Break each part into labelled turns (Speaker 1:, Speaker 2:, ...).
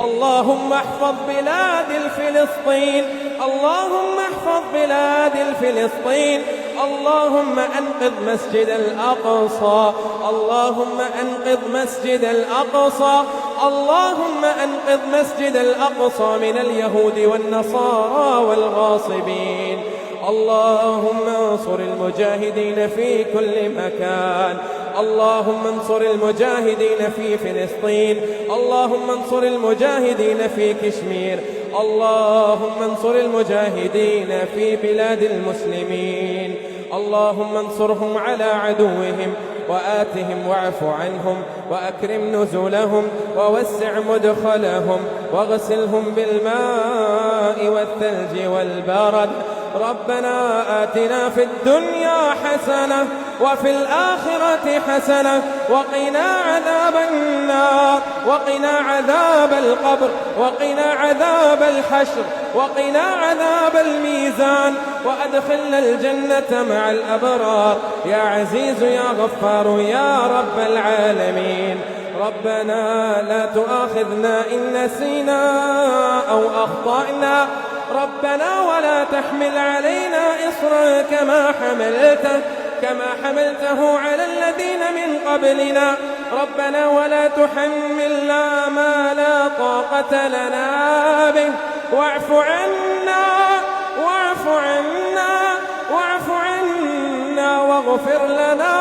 Speaker 1: اللهم احفظ بلاد الفلسطين، اللهم احفظ بلاد الفلسطين. اللهم أنقذ مسجد الأقصى، اللهم أنقذ مسجد الأقصى، اللهم أنقذ مسجد الأقصى من اليهود والنصارى والغاصبين. اللهم انصر المجاهدين في كل مكان، اللهم انصر المجاهدين في فلسطين، اللهم انصر المجاهدين في كشمير، اللهم انصر المجاهدين في بلاد المسلمين. اللهم انصرهم على عدوهم وآتهم واعف عنهم وأكرم نزلهم ووسع مدخلهم واغسلهم بالماء والثلج والبرد. ربنا آتنا في الدنيا حسنة وفي الآخرة حسنة وقنا عذاب النار، وقنا عذاب القبر، وقنا عذاب الحشر، وقنا عذاب الميزان، وأدخلنا الجنة مع الأبرار يا عزيز يا غفار يا رب العالمين. ربنا لا تؤاخذنا إن نسينا أو أخطأنا، ربنا ولا تحمل علينا إصرا كما حملته على الذين من قبلنا، ربنا ولا تحملنا ما لا طاقة لنا به، واعف عنا واعف عنا واعف عنا واغفر لنا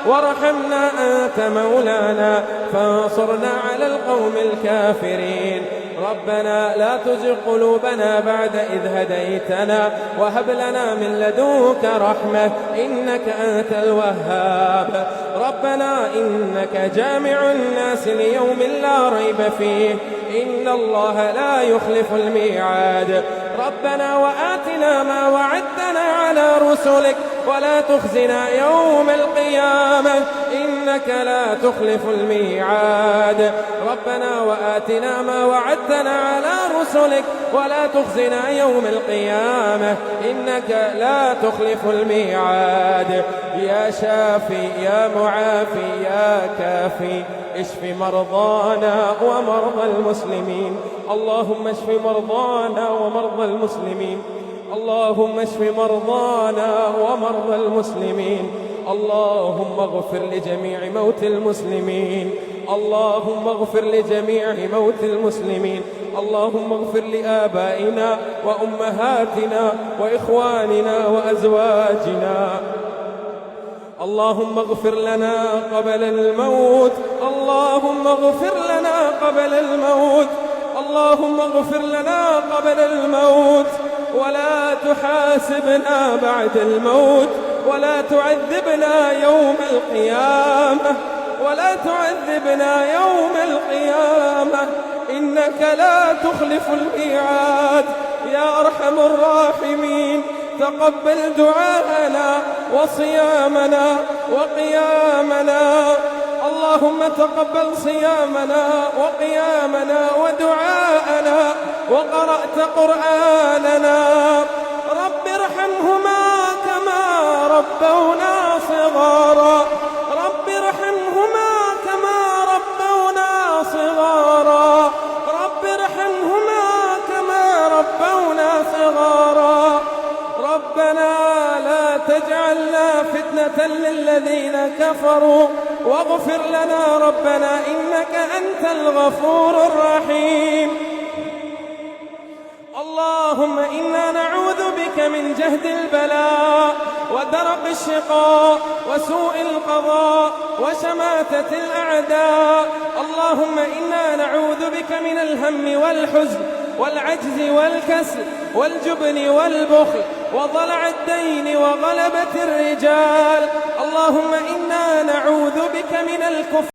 Speaker 1: وارحمنا أنت مولانا فانصرنا على القوم الكافرين. ربنا لا تزغ قلوبنا بعد إذ هديتنا وهب لنا من لدنك رحمة إنك أنت الوهاب. ربنا إنك جامع الناس ليوم لا ريب فيه إن الله لا يخلف الميعاد. ربنا وآتنا ما وعدتنا على رسلك ولا تخزنا يوم القيامة إنك لا تخلف الميعاد. ربنا وآتنا ما وعدتنا على رسلك ولا تخزنا يوم القيامة إنك لا تخلف الميعاد. يا شافي يا معافي يا كافي اشف مرضانا ومرضى المسلمين، اللهم اشف مرضانا ومرضى المسلمين، اللهم اشف مرضانا ومرضى المسلمين. اللهم اغفر لجميع موتى المسلمين، اللهم اغفر لجميع موتى المسلمين، اللهم اغفر لآبائنا وأمهاتنا وإخواننا وأزواجنا. اللهم اغفر لنا قبل الموت، اللهم اغفر لنا قبل الموت، اللهم اغفر لنا قبل الموت، ولا تحاسبنا بعد الموت، ولا تعذبنا يوم القيامة، ولا تعذبنا يوم القيامة إنك لا تخلف الميعاد يا أرحم الراحمين. تقبل دعاءنا وصيامنا وقيامنا، اللهم تقبل صيامنا وقيامنا ودعاءنا وقرأت قرآننا. رب ارحمهما كما ربونا صغارا، رب ارحمهما كما ربونا صغارا، رب ارحمهما كما ربونا صغارا. ربنا لا تجعلنا فتنة للذين كفروا واغفر لنا ربنا إنك أنت الغفور الرحيم. اللهم إنا نعوذ بك من جهد البلاء ودرق الشقاء وسوء القضاء وشماتة الأعداء. اللهم إنا نعوذ بك من الهم والحزن والعجز والكسل والجبن والبخل وضلع الدين وغلبة الرجال. اللهم إنا نعوذ بك من الكفر